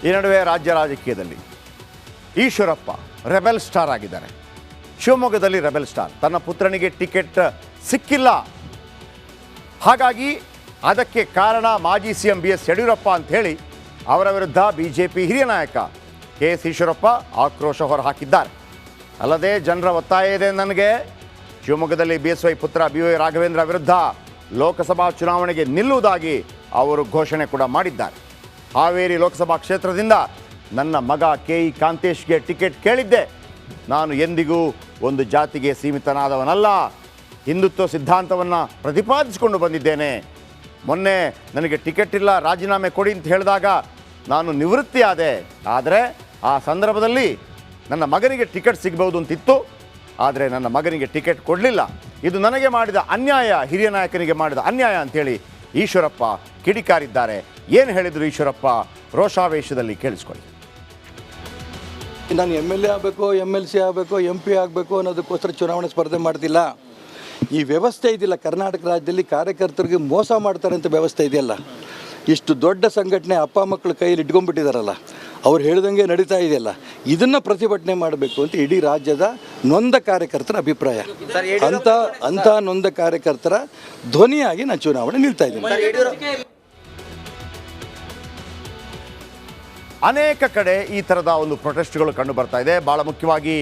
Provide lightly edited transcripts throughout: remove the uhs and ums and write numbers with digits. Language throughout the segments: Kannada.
ಈ ನಡುವೆ ರಾಜ್ಯ ರಾಜಕೀಯದಲ್ಲಿ ಈಶ್ವರಪ್ಪ ರೆಬೆಲ್ ಸ್ಟಾರ್ ಆಗಿದ್ದಾರೆ. ಶಿವಮೊಗ್ಗದಲ್ಲಿ ರೆಬೆಲ್ ಸ್ಟಾರ್. ತನ್ನ ಪುತ್ರನಿಗೆ ಟಿಕೆಟ್ ಸಿಕ್ಕಿಲ್ಲ, ಹಾಗಾಗಿ ಅದಕ್ಕೆ ಕಾರಣ ಮಾಜಿ ಸಿಎಂ BS ಯಡಿಯೂರಪ್ಪ ಅಂತ ಹೇಳಿ ಅವರ ವಿರುದ್ಧ ಬಿಜೆಪಿ ಹಿರಿಯ ನಾಯಕ KS ಈಶ್ವರಪ್ಪ ಆಕ್ರೋಶ ಹೊರಹಾಕಿದ್ದಾರೆ. ಅಲ್ಲದೆ ಜನರ ಒತ್ತಾಯ ಇದೆ ನನಗೆ ಶಿವಮೊಗ್ಗದಲ್ಲಿ BSY ಪುತ್ರ BY ರಾಘವೇಂದ್ರ ವಿರುದ್ಧ ಲೋಕಸಭಾ ಚುನಾವಣೆಗೆ ನಿಲ್ಲುವುದಾಗಿ ಅವರು ಘೋಷಣೆ ಕೂಡ ಮಾಡಿದ್ದಾರೆ. ಹಾವೇರಿ ಲೋಕಸಭಾ ಕ್ಷೇತ್ರದಿಂದ ನನ್ನ ಮಗ KE ಕಾಂತೇಶ್ಗೆ ಟಿಕೆಟ್ ಕೇಳಿದ್ದೆ. ನಾನು ಎಂದಿಗೂ ಒಂದು ಜಾತಿಗೆ ಸೀಮಿತನಾದವನಲ್ಲ, ಹಿಂದುತ್ವ ಸಿದ್ಧಾಂತವನ್ನು ಪ್ರತಿಪಾದಿಸಿಕೊಂಡು ಬಂದಿದ್ದೇನೆ. ಮೊನ್ನೆ ನನಗೆ ಟಿಕೆಟ್ ಇಲ್ಲ, ರಾಜೀನಾಮೆ ಕೊಡಿ ಅಂತ ಹೇಳಿದಾಗ ನಾನು ನಿವೃತ್ತಿಯಾದೆ. ಆದರೆ ಆ ಸಂದರ್ಭದಲ್ಲಿ ನನ್ನ ಮಗನಿಗೆ ಟಿಕೆಟ್ ಸಿಗಬಹುದು ಅಂತಿತ್ತು, ಆದರೆ ನನ್ನ ಮಗನಿಗೆ ಟಿಕೆಟ್ ಕೊಡಲಿಲ್ಲ. ಇದು ನನಗೆ ಮಾಡಿದ ಅನ್ಯಾಯ, ಹಿರಿಯ ನಾಯಕನಿಗೆ ಮಾಡಿದ ಅನ್ಯಾಯ ಅಂಥೇಳಿ ಈಶ್ವರಪ್ಪ ಕಿಡಿಕಾರಿದ್ದಾರೆ. ಏನು ಹೇಳಿದರು ಈಶ್ವರಪ್ಪ? ರೋಷಾವೇಶದಲ್ಲಿ ಕೇಳಿಸ್ಕೊಳ್ಳಿ. ನಾನು MLA ಆಗಬೇಕು, MLC ಆಗಬೇಕು, MP ಆಗಬೇಕು ಅನ್ನೋದಕ್ಕೋಸ್ಕರ ಚುನಾವಣೆ ಸ್ಪರ್ಧೆ ಮಾಡ್ತಿಲ್ಲ. ಈ ವ್ಯವಸ್ಥೆ ಇದೆಯಲ್ಲ ಕರ್ನಾಟಕ ರಾಜ್ಯದಲ್ಲಿ, ಕಾರ್ಯಕರ್ತರಿಗೆ ಮೋಸ ಮಾಡ್ತಾರೆ ಅಂತ ವ್ಯವಸ್ಥೆ ಇದೆಯಲ್ಲ, ಇಷ್ಟು ದೊಡ್ಡ ಸಂಘಟನೆ ಅಪ್ಪ ಮಕ್ಕಳ ಕೈಯಲ್ಲಿ ಇಟ್ಕೊಂಡ್ಬಿಟ್ಟಿದ್ದಾರಲ್ಲ, ಅವ್ರು ಹೇಳ್ದಂಗೆ ನಡೀತಾ ಇದೆಯಲ್ಲ, ಇದನ್ನು ಪ್ರತಿಭಟನೆ ಮಾಡಬೇಕು ಅಂತ ಇಡೀ ರಾಜ್ಯದ ನೊಂದ ಕಾರ್ಯಕರ್ತರ ಅಭಿಪ್ರಾಯ. ಅಂಥ ನೊಂದ ಕಾರ್ಯಕರ್ತರ ಧ್ವನಿಯಾಗಿ ನಾನು ಚುನಾವಣೆ ನಿಲ್ತಾ ಇದ್ದೀನಿ. ಅನೇಕ ಕಡೆ ಈ ಥರದ ಒಂದು ಪ್ರೊಟೆಸ್ಟ್ಗಳು ಕಂಡು ಬರ್ತಾ ಇದೆ. ಭಾಳ ಮುಖ್ಯವಾಗಿ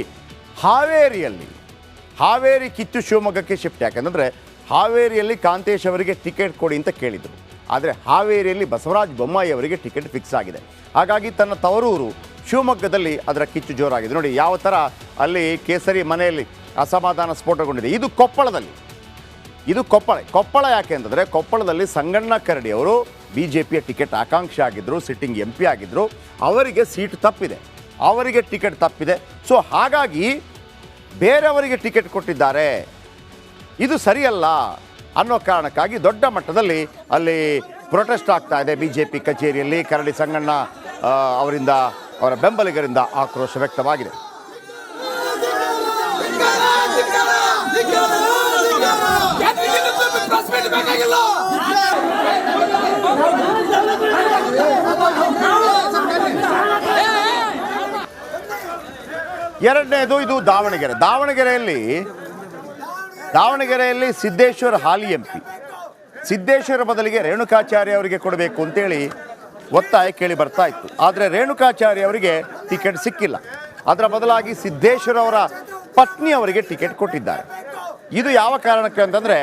ಹಾವೇರಿ ಕಿತ್ತು ಶಿವಮೊಗ್ಗಕ್ಕೆ ಶಿಫ್ಟ್. ಯಾಕೆಂದರೆ ಹಾವೇರಿಯಲ್ಲಿ ಕಾಂತೇಶ್ ಅವರಿಗೆ ಟಿಕೆಟ್ ಕೊಡಿ ಅಂತ ಕೇಳಿದರು, ಆದರೆ ಹಾವೇರಿಯಲ್ಲಿ ಬಸವರಾಜ ಬೊಮ್ಮಾಯಿ ಅವರಿಗೆ ಟಿಕೆಟ್ ಫಿಕ್ಸ್ ಆಗಿದೆ. ಹಾಗಾಗಿ ತನ್ನ ತವರೂರು ಶಿವಮೊಗ್ಗದಲ್ಲಿ ಅದರ ಕಿಚ್ಚು ಜೋರಾಗಿದೆ. ನೋಡಿ ಯಾವ ಥರ ಅಲ್ಲಿ ಕೇಸರಿ ಮನೆಯಲ್ಲಿ ಅಸಮಾಧಾನ ಸ್ಫೋಟಗೊಂಡಿದೆ. ಇದು ಕೊಪ್ಪಳ ಯಾಕೆ ಅಂತಂದರೆ ಕೊಪ್ಪಳದಲ್ಲಿ ಸಂಗಣ್ಣ ಕರಡಿ ಅವರು BJPಯ ಟಿಕೆಟ್ ಆಕಾಂಕ್ಷಿ ಆಗಿದ್ದರು, ಸಿಟ್ಟಿಂಗ್ MP ಆಗಿದ್ದರು. ಅವರಿಗೆ ಸೀಟ್ ತಪ್ಪಿದೆ, ಅವರಿಗೆ ಟಿಕೆಟ್ ತಪ್ಪಿದೆ. ಸೊ ಹಾಗಾಗಿ ಬೇರೆಯವರಿಗೆ ಟಿಕೆಟ್ ಕೊಟ್ಟಿದ್ದಾರೆ, ಇದು ಸರಿಯಲ್ಲ ಅನ್ನೋ ಕಾರಣಕ್ಕಾಗಿ ದೊಡ್ಡ ಮಟ್ಟದಲ್ಲಿ ಅಲ್ಲಿ ಪ್ರೊಟೆಸ್ಟ್ ಆಗ್ತಾ ಇದೆ. BJP ಕಚೇರಿಯಲ್ಲಿ ಕರಡಿ ಸಂಗಣ್ಣ ಅವರಿಂದ, ಅವರ ಬೆಂಬಲಿಗರಿಂದ ಆಕ್ರೋಶ ವ್ಯಕ್ತವಾಗಿದೆ. ಎರಡನೇದು ಇದು ದಾವಣಗೆರೆಯಲ್ಲಿ ಸಿದ್ದೇಶ್ವರ ಹಾಲಿ MP. ಸಿದ್ದೇಶ್ವರ ಬದಲಿಗೆ ರೇಣುಕಾಚಾರ್ಯ ಅವರಿಗೆ ಕೊಡಬೇಕು ಅಂತೇಳಿ ಒತ್ತಾಯ ಕೇಳಿ ಬರ್ತಾ ಇತ್ತು. ಆದರೆ ರೇಣುಕಾಚಾರ್ಯ ಅವರಿಗೆ ಟಿಕೆಟ್ ಸಿಕ್ಕಿಲ್ಲ. ಅದರ ಬದಲಾಗಿ ಸಿದ್ದೇಶ್ವರ ಅವರ ಪತ್ನಿ ಅವರಿಗೆ ಟಿಕೆಟ್ ಕೊಟ್ಟಿದ್ದಾರೆ. ಇದು ಯಾವ ಕಾರಣಕ್ಕೆ ಅಂತಂದರೆ,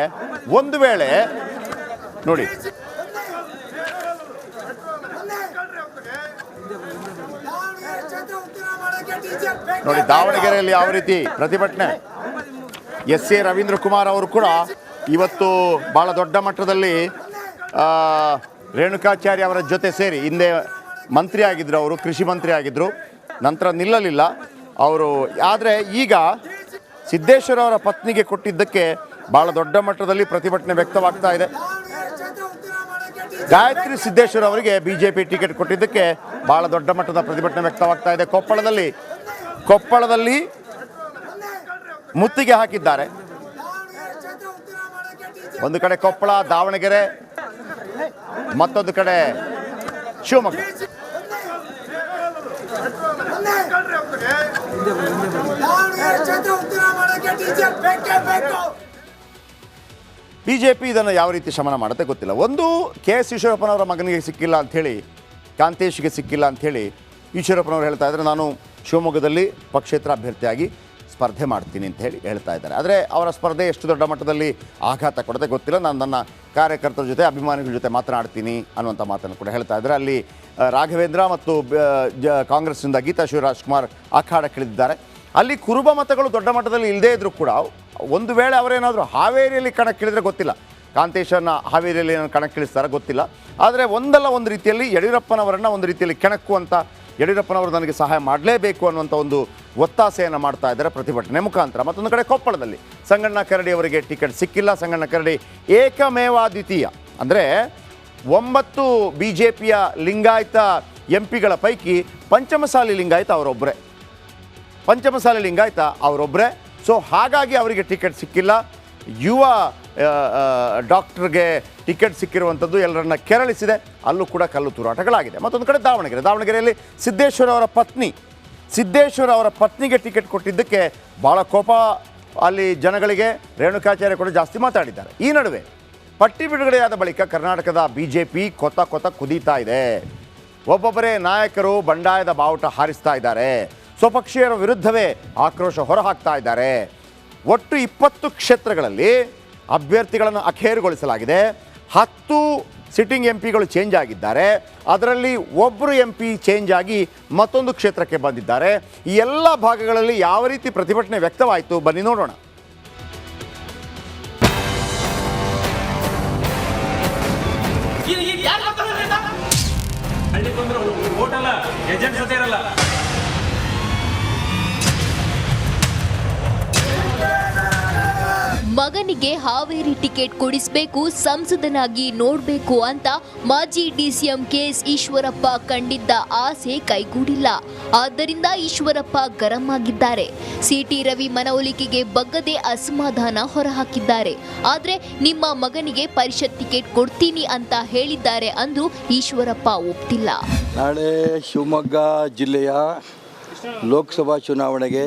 ಒಂದು ವೇಳೆ ನೋಡಿ ದಾವಣಗೆರೆಯಲ್ಲಿ ಯಾವ ರೀತಿ ಪ್ರತಿಭಟನೆ. SA ರವೀಂದ್ರ ಕುಮಾರ್ ಅವರು ಕೂಡ ಇವತ್ತು ಭಾಳ ದೊಡ್ಡ ಮಟ್ಟದಲ್ಲಿ ರೇಣುಕಾಚಾರ್ಯ ಅವರ ಜೊತೆ ಸೇರಿ, ಹಿಂದೆ ಮಂತ್ರಿ ಆಗಿದ್ದರು, ಅವರು ಕೃಷಿ ಮಂತ್ರಿ ಆಗಿದ್ದರು, ನಂತರ ನಿಲ್ಲಲಿಲ್ಲ ಅವರು. ಆದರೆ ಈಗ ಸಿದ್ದೇಶ್ವರ ಅವರ ಪತ್ನಿಗೆ ಕೊಟ್ಟಿದ್ದಕ್ಕೆ ಭಾಳ ದೊಡ್ಡ ಮಟ್ಟದಲ್ಲಿ ಪ್ರತಿಭಟನೆ ವ್ಯಕ್ತವಾಗ್ತಾ ಇದೆ. ಗಾಯತ್ರಿ ಸಿದ್ದೇಶ್ವರ ಅವರಿಗೆ BJP ಟಿಕೆಟ್ ಕೊಟ್ಟಿದ್ದಕ್ಕೆ ಭಾಳ ದೊಡ್ಡ ಮಟ್ಟದ ಪ್ರತಿಭಟನೆ ವ್ಯಕ್ತವಾಗ್ತಾ ಇದೆ. ಕೊಪ್ಪಳದಲ್ಲಿ ಮುತ್ತಿಗೆ ಹಾಕಿದ್ದಾರೆ. ಒಂದು ಕಡೆ ಕೊಪ್ಪಳ, ದಾವಣಗೆರೆ, ಮತ್ತೊಂದು ಕಡೆ ಶಿವಮೊಗ್ಗ. BJP ಇದನ್ನು ಯಾವ ರೀತಿ ಶಮನ ಮಾಡುತ್ತೆ ಗೊತ್ತಿಲ್ಲ. ಒಂದು KS ಈಶ್ವರಪ್ಪನವರ ಮಗನಿಗೆ ಸಿಕ್ಕಿಲ್ಲ ಅಂಥೇಳಿ, ಕಾಂತೇಶ್ಗೆ ಸಿಕ್ಕಿಲ್ಲ ಅಂಥೇಳಿ ಈಶ್ವರಪ್ಪನವರು ಹೇಳ್ತಾ ಇದ್ದಾರೆ, ನಾನು ಶಿವಮೊಗ್ಗದಲ್ಲಿ ಪಕ್ಷೇತರ ಅಭ್ಯರ್ಥಿಯಾಗಿ ಸ್ಪರ್ಧೆ ಮಾಡ್ತೀನಿ ಅಂತ ಹೇಳಿ ಹೇಳ್ತಾ ಇದ್ದಾರೆ. ಆದರೆ ಅವರ ಸ್ಪರ್ಧೆ ಎಷ್ಟು ದೊಡ್ಡ ಮಟ್ಟದಲ್ಲಿ ಆಘಾತ ಕೊಡದೆ ಗೊತ್ತಿಲ್ಲ. ನಾನು ನನ್ನ ಕಾರ್ಯಕರ್ತರ ಜೊತೆ, ಅಭಿಮಾನಿಗಳ ಜೊತೆ ಮಾತನಾಡ್ತೀನಿ ಅನ್ನುವಂಥ ಮಾತನ್ನು ಕೂಡ ಹೇಳ್ತಾ ಇದ್ದಾರೆ. ಅಲ್ಲಿ ರಾಘವೇಂದ್ರ ಮತ್ತು ಕಾಂಗ್ರೆಸ್ನಿಂದ ಗೀತಾ ಶಿವರಾಜ್ಕುಮಾರ್ ಅಖಾಡಕ್ಕಿಳಿದಿದ್ದಾರೆ. ಅಲ್ಲಿ ಕುರುಬ ಮತಗಳು ದೊಡ್ಡ ಮಟ್ಟದಲ್ಲಿ ಇಲ್ಲದೇ ಇದ್ದರೂ ಕೂಡ, ಒಂದು ವೇಳೆ ಅವರೇನಾದರೂ ಹಾವೇರಿಯಲ್ಲಿ ಕಣಕ್ಕಿಳಿದ್ರೆ ಗೊತ್ತಿಲ್ಲ, ಕಾಂತೇಶನ್ನು ಹಾವೇರಿಯಲ್ಲಿ ಏನೋ ಕಣಕ್ಕಿಳಿಸ್ತಾರೆ ಗೊತ್ತಿಲ್ಲ. ಆದರೆ ಒಂದಲ್ಲ ಒಂದು ರೀತಿಯಲ್ಲಿ ಯಡಿಯೂರಪ್ಪನವರನ್ನು ಒಂದು ರೀತಿಯಲ್ಲಿ ಕೆಣಕುವಂಥ, ಯಡಿಯೂರಪ್ಪನವರು ನನಗೆ ಸಹಾಯ ಮಾಡಲೇಬೇಕು ಅನ್ನುವಂಥ ಒಂದು ಒತ್ತಾಸೆಯನ್ನು ಮಾಡ್ತಾ ಇದ್ದಾರೆ ಪ್ರತಿಭಟನೆ ಮುಖಾಂತರ. ಮತ್ತೊಂದು ಕಡೆ ಕೊಪ್ಪಳದಲ್ಲಿ ಸಂಗಣ್ಣ ಕರಡಿ ಅವರಿಗೆ ಟಿಕೆಟ್ ಸಿಕ್ಕಿಲ್ಲ. ಸಂಗಣ್ಣ ಕರಡಿ ಏಕಮೇವಾದ್ವಿತೀಯ, ಅಂದರೆ 9 BJPಯ ಲಿಂಗಾಯತ MPಗಳ ಪೈಕಿ ಪಂಚಮಸಾಲಿ ಲಿಂಗಾಯತ ಅವರೊಬ್ಬರೇ. ಸೊ ಹಾಗಾಗಿ ಅವರಿಗೆ ಟಿಕೆಟ್ ಸಿಕ್ಕಿಲ್ಲ. ಯುವ ಡಾಕ್ಟರ್ಗೆ ಟಿಕೆಟ್ ಸಿಕ್ಕಿರುವಂಥದ್ದು ಎಲ್ಲರನ್ನ ಕೆರಳಿಸಿದೆ. ಅಲ್ಲೂ ಕೂಡ ಕಲ್ಲು ತೂರಾಟಗಳಾಗಿದೆ. ಮತ್ತೊಂದು ಕಡೆ ದಾವಣಗೆರೆಯಲ್ಲಿ ಸಿದ್ದೇಶ್ವರ ಅವರ ಪತ್ನಿಗೆ ಟಿಕೆಟ್ ಕೊಟ್ಟಿದ್ದಕ್ಕೆ ಭಾಳ ಕೋಪ ಅಲ್ಲಿ ಜನಗಳಿಗೆ. ರೇಣುಕಾಚಾರ್ಯ ಕೂಡ ಜಾಸ್ತಿ ಮಾತಾಡಿದ್ದಾರೆ. ಈ ನಡುವೆ ಪಟ್ಟಿ ಬಿಡುಗಡೆಯಾದ ಬಳಿಕ ಕರ್ನಾಟಕದ BJP ಕೊತ್ತ ಕುದೀತಾ ಇದೆ. ಒಬ್ಬೊಬ್ಬರೇ ನಾಯಕರು ಬಂಡಾಯದ ಬಾವುಟ ಹಾರಿಸ್ತಾ ಇದ್ದಾರೆ. ಸ್ವಪಕ್ಷೀಯರ ವಿರುದ್ಧವೇ ಆಕ್ರೋಶ ಹೊರಹಾಕ್ತಾ ಇದ್ದಾರೆ. ಒಟ್ಟು 20 ಕ್ಷೇತ್ರಗಳಲ್ಲಿ ಅಭ್ಯರ್ಥಿಗಳನ್ನು ಅಖೇರುಗೊಳಿಸಲಾಗಿದೆ. 10 ಸಿಟ್ಟಿಂಗ್ MP ಗಳು ಚೇಂಜ್ ಆಗಿದ್ದಾರೆ. ಅದರಲ್ಲಿ ಒಬ್ಬರು MP ಚೇಂಜ್ ಆಗಿ ಮತ್ತೊಂದು ಕ್ಷೇತ್ರಕ್ಕೆ ಬಂದಿದ್ದಾರೆ. ಈ ಎಲ್ಲ ಭಾಗಗಳಲ್ಲಿ ಯಾವ ರೀತಿ ಪ್ರತಿಭಟನೆ ವ್ಯಕ್ತವಾಯಿತು ಬನ್ನಿ ನೋಡೋಣ. ಮಗನಿಗೆ ಹಾವೇರಿ ಟಿಕೆಟ್ ಕೊಡಿಸಬೇಕು, ಸಂಸದನಾಗಿ ನೋಡಬೇಕು ಅಂತ ಮಾಜಿ DCM KS ಈಶ್ವರಪ್ಪ ಕಂಡಿದ್ದ ಆಸೆ ಕೈಗೂಡಿಲ್ಲ. ಆದ್ದರಿಂದ ಈಶ್ವರಪ್ಪ ಗರಂ ಆಗಿದ್ದಾರೆ. CT ರವಿ ಮನವೊಲಿಕೆಗೆ ಬಗ್ಗದೆ ಅಸಮಾಧಾನ ಹೊರಹಾಕಿದ್ದಾರೆ. ಆದರೆ ನಿಮ್ಮ ಮಗನಿಗೆ ಪರಿಷತ್ ಟಿಕೆಟ್ ಕೊಡ್ತೀನಿ ಅಂತ ಹೇಳಿದ್ದಾರೆ ಅಂದ್ರೂ ಈಶ್ವರಪ್ಪ ಒಪ್ತಿಲ್ಲ. ನಾಳೆ ಶಿವಮೊಗ್ಗ ಜಿಲ್ಲೆಯ ಲೋಕಸಭಾ ಚುನಾವಣೆಗೆ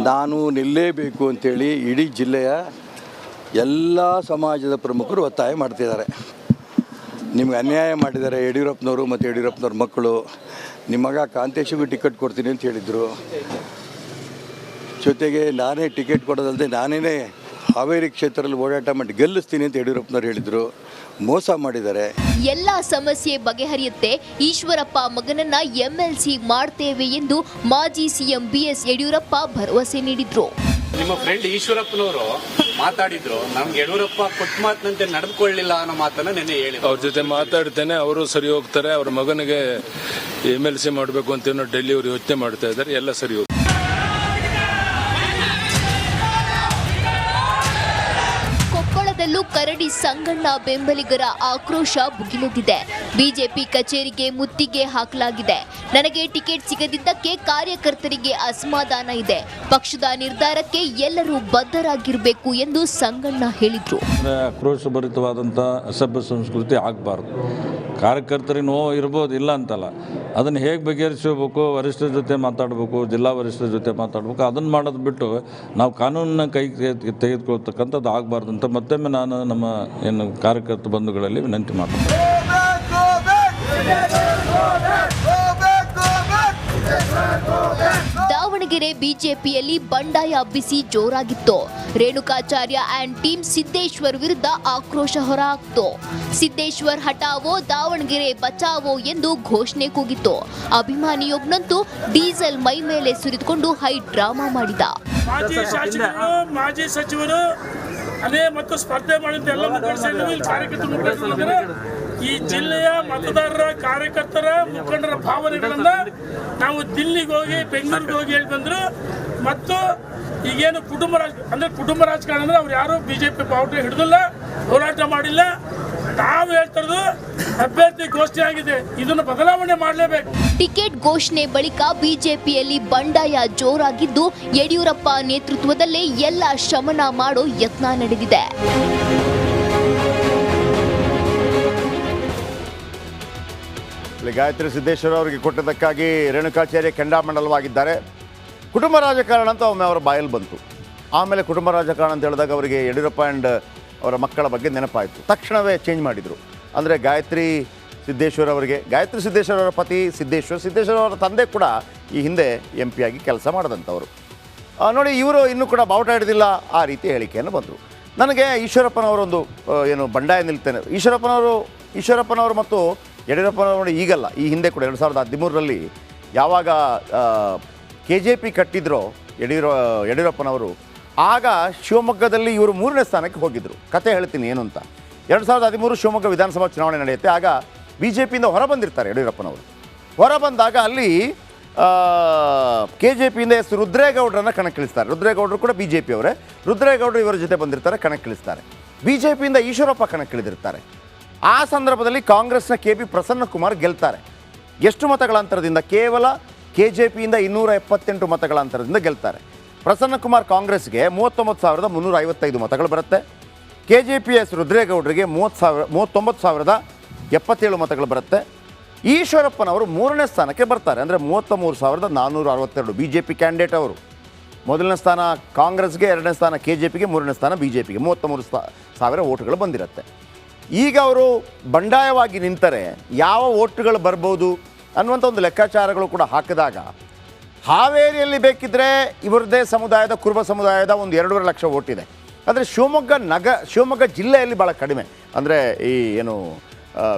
ನಾನು ನಿಲ್ಲೇಬೇಕು ಅಂತೇಳಿ ಇಡೀ ಜಿಲ್ಲೆಯ ಎಲ್ಲ ಸಮಾಜದ ಪ್ರಮುಖರು ಒತ್ತಾಯ ಮಾಡ್ತಿದ್ದಾರೆ. ನಿಮ್ಗೆ ಅನ್ಯಾಯ ಮಾಡಿದ್ದಾರೆ ಯಡಿಯೂರಪ್ಪನವರು ಮತ್ತು ಯಡಿಯೂರಪ್ಪನವ್ರ ಮಕ್ಕಳು. ನಿಮ್ಮ ಮಗ ಕಾಂತೇಶಿಗೂ ಟಿಕೆಟ್ ಕೊಡ್ತೀನಿ ಅಂತ ಹೇಳಿದರು. ಜೊತೆಗೆ ನಾನೇ ಟಿಕೆಟ್ ಕೊಡೋದಲ್ಲದೆ ನಾನೇ ಹಾವೇರಿ ಕ್ಷೇತ್ರದಲ್ಲಿ ಓಡಾಟ ಮಾಡಿ ಗೆಲ್ಲಿಸ್ತೀನಿ ಅಂತ ಯಡಿಯೂರಪ್ಪನವ್ರು ಹೇಳಿದರು. ಮೋಸ ಮಾಡಿದ್ದಾರೆ. ಎಲ್ಲ ಸಮಸ್ಯೆ ಬಗೆಹರಿಯುತ್ತೆ, ಈಶ್ವರಪ್ಪ ಮಗನನ್ನ MLC ಮಾಡ್ತೇವೆ ಎಂದು ಮಾಜಿ CM BS ಯಡಿಯೂರಪ್ಪ ಭರವಸೆ ನೀಡಿದ್ರು. ನಿಮ್ಮ ಫ್ರೆಂಡ್ ಈಶ್ವರಪ್ಪನವರು ಮಾತಾಡಿದ್ರು, ನಮ್ಗೆ ಯಡಿಯೂರಪ್ಪ ಕೊಟ್ಟ ಮಾತಿನಂತೆ ನಡೆದುಕೊಳ್ಳಿಲ್ಲ ಅನ್ನೋ ಮಾತನ್ನ ನೆನ್ನೆ ಹೇಳಿ. ಅವ್ರ ಜೊತೆ ಮಾತಾಡ್ತೇನೆ, ಅವರು ಸರಿ ಹೋಗ್ತಾರೆ. ಅವ್ರ ಮಗನಿಗೆ MLC ಮಾಡಬೇಕು ಅಂತ ಡೆಲ್ಲಿ ಅವರು ಯೋಚನೆ ಮಾಡ್ತಾ ಇದ್ದಾರೆ. ಎಲ್ಲ ಸರಿ ಹೋಗ್ತಾರೆ. ಕೊಪ್ಪಳದಲ್ಲೂ ಕರಡಿ ಸಂಗಣ್ಣ ಬೆಂಬಲಿಗರ ಆಕ್ರೋಶ ಭುಗಿಲೆದ್ದಿದೆ. ಬಿಜೆಪಿ ಕಚೇರಿಗೆ ಮುತ್ತಿಗೆ ಹಾಕಲಾಗಿದೆ. ನನಗೆ ಟಿಕೆಟ್ ಸಿಗದಿದ್ದಕ್ಕೆ ಕಾರ್ಯಕರ್ತರಿಗೆ ಅಸಮಾಧಾನ ಇದೆ. ಪಕ್ಷದ ನಿರ್ಧಾರಕ್ಕೆ ಎಲ್ಲರೂ ಬದ್ಧರಾಗಿರಬೇಕು ಎಂದು ಸಂಗಣ್ಣ ಹೇಳಿದ್ರು. ಆಕ್ರೋಶಭರಿತವಾದಂಥ ಅಸಭ್ಯ ಸಂಸ್ಕೃತಿ ಆಗಬಾರ್ದು. ಕಾರ್ಯಕರ್ತರಿಗೆ ನೋವು ಇರ್ಬೋದು, ಇಲ್ಲ ಅಂತಲ್ಲ. ಅದನ್ನು ಹೇಗೆ ಬಗೆಹರಿಸಬೇಕು, ವರಿಷ್ಠರ ಜೊತೆ ಮಾತಾಡಬೇಕು, ಜಿಲ್ಲಾ ವರಿಷ್ಠರ ಜೊತೆ ಮಾತಾಡಬೇಕು. ಅದನ್ನು ಮಾಡೋದು ಬಿಟ್ಟು ನಾವು ಕಾನೂನನ್ನ ಕೈಗೆ ತೆಗೆದುಕೊಳ್ತಕ್ಕಂಥದ್ದು ಆಗಬಾರ್ದು ಅಂತ ಮತ್ತೊಮ್ಮೆ ನಾನು ನಮ್ಮ ಏನು ಕಾರ್ಯಕರ್ತ ಬಂಧುಗಳಲ್ಲಿ ವಿನಂತಿ ಮಾಡ್ತೀನಿ. ದಾವಣಗೆರೆ ಬಿಜೆಪಿಯಲ್ಲಿ ಬಂಡಾಯ ಬಿಸಿ ಜೋರಾಗಿತ್ತು. ರೇಣುಕಾಚಾರ್ಯ ಆ್ಯಂಡ್ ಟೀಮ್ ಸಿದ್ದೇಶ್ವರ್ ವಿರುದ್ಧ ಆಕ್ರೋಶ ಹೊರಹಾಕ್ತು. ಸಿದ್ದೇಶ್ವರ್ ಹಟಾವೋ, ದಾವಣಗೆರೆ ಬಚಾವೋ ಎಂದು ಘೋಷಣೆ ಕೂಗಿತ್ತು. ಅಭಿಮಾನಿಯೊಬ್ಬನಂತೂ ಡೀಸೆಲ್ ಮೈ ಮೇಲೆ ಸುರಿದುಕೊಂಡು ಹೈ ಡ್ರಾಮಾ ಮಾಡಿದ. ಮಾಜಿ ಶಾಸಕರು, ಮಾಜಿ ಸಚಿವರು ಅದೇ ಮತ್ತು ಸ್ಪರ್ಧೆ ಮಾಡಿದ ಎಲ್ಲ ಕಾರ್ಯಕರ್ತರು ಈ ಜಿಲ್ಲೆಯ ಮತದಾರರ, ಕಾರ್ಯಕರ್ತರ, ಮುಖಂಡರ ಭಾವನೆಗಳನ್ನ ನಾವು ದಿಲ್ಲಿಗೆ ಹೋಗಿ, ಬೆಂಗಳೂರಿಗೆ ಹೋಗಿ ಹೇಳಿ ಬಂದ್ರು. ಮತ್ತು ಈಗೇನು ಕುಟುಂಬ ರಾಜಕಾರಣ ಅಂದ್ರೆ ಅವ್ರು ಯಾರು ಬಿಜೆಪಿ ಬಾವುಟ ಹಿಡಿದಿಲ್ಲ, ಹೋರಾಟ ಮಾಡಿಲ್ಲ. ನಾವು ಹೇಳ್ತಾ ಇರೋದು ಅಭ್ಯರ್ಥಿ ಘೋಷಣೆ ಆಗಿದೆ, ಇದನ್ನು ಬದಲಾವಣೆ ಮಾಡಲೇಬೇಕು. ಟಿಕೆಟ್ ಘೋಷಣೆ ಬಳಿಕ ಬಿಜೆಪಿಯಲ್ಲಿ ಬಂಡಾಯ ಜೋರಾಗಿದ್ದು, ಯಡಿಯೂರಪ್ಪ ನೇತೃತ್ವದಲ್ಲೇ ಎಲ್ಲ ಶಮನ ಮಾಡೋ ಯತ್ನ ನಡೆದಿದೆ. ಗಾಯತ್ರಿ ಸಿದ್ದೇಶ್ವರ ಅವರಿಗೆ ಕೊಟ್ಟದಕ್ಕಾಗಿ ರೇಣುಕಾಚಾರ್ಯ ಕೆಂಡಾಮಂಡಲವಾಗಿದ್ದಾರೆ. ಕುಟುಂಬ ರಾಜಕಾರಣ ಅಂತ ಒಮ್ಮೆ ಅವರ ಬಾಯಲ್ಲಿ ಬಂತು. ಆಮೇಲೆ ಕುಟುಂಬ ರಾಜಕಾರಣ ಅಂತ ಹೇಳಿದಾಗ ಅವರಿಗೆ ಯಡಿಯೂರಪ್ಪ ಆ್ಯಂಡ್ ಅವರ ಮಕ್ಕಳ ಬಗ್ಗೆ ನೆನಪಾಯಿತು. ತಕ್ಷಣವೇ ಚೇಂಜ್ ಮಾಡಿದರು. ಅಂದರೆ ಗಾಯತ್ರಿ ಸಿದ್ದೇಶ್ವರ ಅವರ ಪತಿ ಸಿದ್ದೇಶ್ವರ ಅವರ ತಂದೆ ಕೂಡ ಈ ಹಿಂದೆ MP ಆಗಿ ಕೆಲಸ ಮಾಡಿದಂಥವರು. ನೋಡಿ, ಇವರು ಇನ್ನೂ ಕೂಡ ಬಾವುಟ ಹಿಡಿದಿಲ್ಲ, ಆ ರೀತಿ ಹೇಳಿಕೆಯನ್ನು ಬಂದರು. ನನಗೆ ಈಶ್ವರಪ್ಪನವರೊಂದು ಏನು ಬಂಡಾಯ ನಿಲ್ತೇನೆ, ಈಶ್ವರಪ್ಪನವರು ಮತ್ತು ಯಡಿಯೂರಪ್ಪನವರು ಈಗಲ್ಲ, ಈ ಹಿಂದೆ ಕೂಡ 2013ರಲ್ಲಿ ಯಾವಾಗ KJP ಕಟ್ಟಿದ್ರೋ ಯಡಿಯೂರಪ್ಪನವರು, ಆಗ ಶಿವಮೊಗ್ಗದಲ್ಲಿ ಇವರು 3ನೇ ಸ್ಥಾನಕ್ಕೆ ಹೋಗಿದ್ದರು. ಕತೆ ಹೇಳ್ತೀನಿ ಏನು ಅಂತ. 2013 ಶಿವಮೊಗ್ಗ ವಿಧಾನಸಭಾ ಚುನಾವಣೆ ನಡೆಯುತ್ತೆ. ಆಗ BJPಯಿಂದ ಹೊರಬಂದಿರ್ತಾರೆ ಯಡಿಯೂರಪ್ಪನವರು. ಹೊರಬಂದಾಗ ಅಲ್ಲಿ KJPಯಿಂದ ಎಸ್ ರುದ್ರೇಗೌಡರನ್ನು ಕಣಕ್ಕಿಳಿಸ್ತಾರೆ. ರುದ್ರೇಗೌಡರು ಕೂಡ BJP ಅವರೇ. ರುದ್ರೇಗೌಡರು ಇವರ ಜೊತೆ ಬಂದಿರ್ತಾರೆ, ಕಣಕ್ಕಿಳಿಸ್ತಾರೆ. BJPಯಿಂದ ಈಶ್ವರಪ್ಪ ಕಣಕ್ಕಿಳಿದಿರ್ತಾರೆ. ಆ ಸಂದರ್ಭದಲ್ಲಿ ಕಾಂಗ್ರೆಸ್ನ KP ಪ್ರಸನ್ನಕುಮಾರ್ ಗೆಲ್ತಾರೆ. ಎಷ್ಟು ಮತಗಳ ಅಂತರದಿಂದ? ಕೇವಲ KJPಯಿಂದ 278 ಮತಗಳ ಅಂತರದಿಂದ ಗೆಲ್ತಾರೆ. ಪ್ರಸನ್ನಕುಮಾರ್ ಕಾಂಗ್ರೆಸ್ಗೆ 39,355 ಮತಗಳು ಬರುತ್ತೆ. KJPS ರುದ್ರೇಗೌಡರಿಗೆ 39,077 ಮತಗಳು ಬರುತ್ತೆ. ಈಶ್ವರಪ್ಪನವರು 3ನೇ ಸ್ಥಾನಕ್ಕೆ ಬರ್ತಾರೆ, ಅಂದರೆ 33,462. BJP ಕ್ಯಾಂಡಿಡೇಟ್ ಅವರು. ಮೊದಲನೇ ಸ್ಥಾನ ಕಾಂಗ್ರೆಸ್ಗೆ, 2ನೇ ಸ್ಥಾನ KJPಗೆ, 3ನೇ ಸ್ಥಾನ BJPಗೆ. 33,000 ಓಟುಗಳು ಬಂದಿರುತ್ತೆ. ಈಗ ಅವರು ಬಂಡಾಯವಾಗಿ ನಿಂತರೆ ಯಾವ ಓಟುಗಳು ಬರ್ಬೋದು ಅನ್ನುವಂಥ ಒಂದು ಲೆಕ್ಕಾಚಾರಗಳು ಕೂಡ ಹಾಕಿದಾಗ ಹಾವೇರಿಯಲ್ಲಿ ಬೇಕಿದ್ದರೆ ಇವರದೇ ಸಮುದಾಯದ ಕುರುಬ ಸಮುದಾಯದ ಒಂದು 2.5 ಲಕ್ಷ ಓಟಿದೆ. ಆದರೆ ಶಿವಮೊಗ್ಗ ಜಿಲ್ಲೆಯಲ್ಲಿ ಭಾಳ ಕಡಿಮೆ, ಅಂದರೆ ಈ ಏನು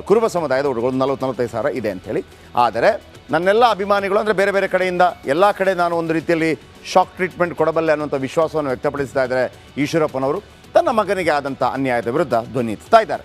ಕುರುಬ ಸಮುದಾಯದ ಓಟುಗಳು 40-45 ಸಾವಿರ ಇದೆ ಅಂಥೇಳಿ. ಆದರೆ ನನ್ನೆಲ್ಲ ಅಭಿಮಾನಿಗಳು, ಅಂದರೆ ಬೇರೆ ಬೇರೆ ಕಡೆಯಿಂದ ಎಲ್ಲ ಕಡೆ ನಾನು ಒಂದು ರೀತಿಯಲ್ಲಿ ಶಾಕ್ ಟ್ರೀಟ್ಮೆಂಟ್ ಕೊಡಬಲ್ಲೆ ಅನ್ನುವಂಥ ವಿಶ್ವಾಸವನ್ನು ವ್ಯಕ್ತಪಡಿಸ್ತಾ ಇದ್ದಾರೆ. ಈಶ್ವರಪ್ಪನವರು ತನ್ನ ಮಗನಿಗೆ ಆದಂಥ ಅನ್ಯಾಯದ ವಿರುದ್ಧ ಧ್ವನಿ ಎತ್ತುತ್ತಾ ಇದ್ದಾರೆ.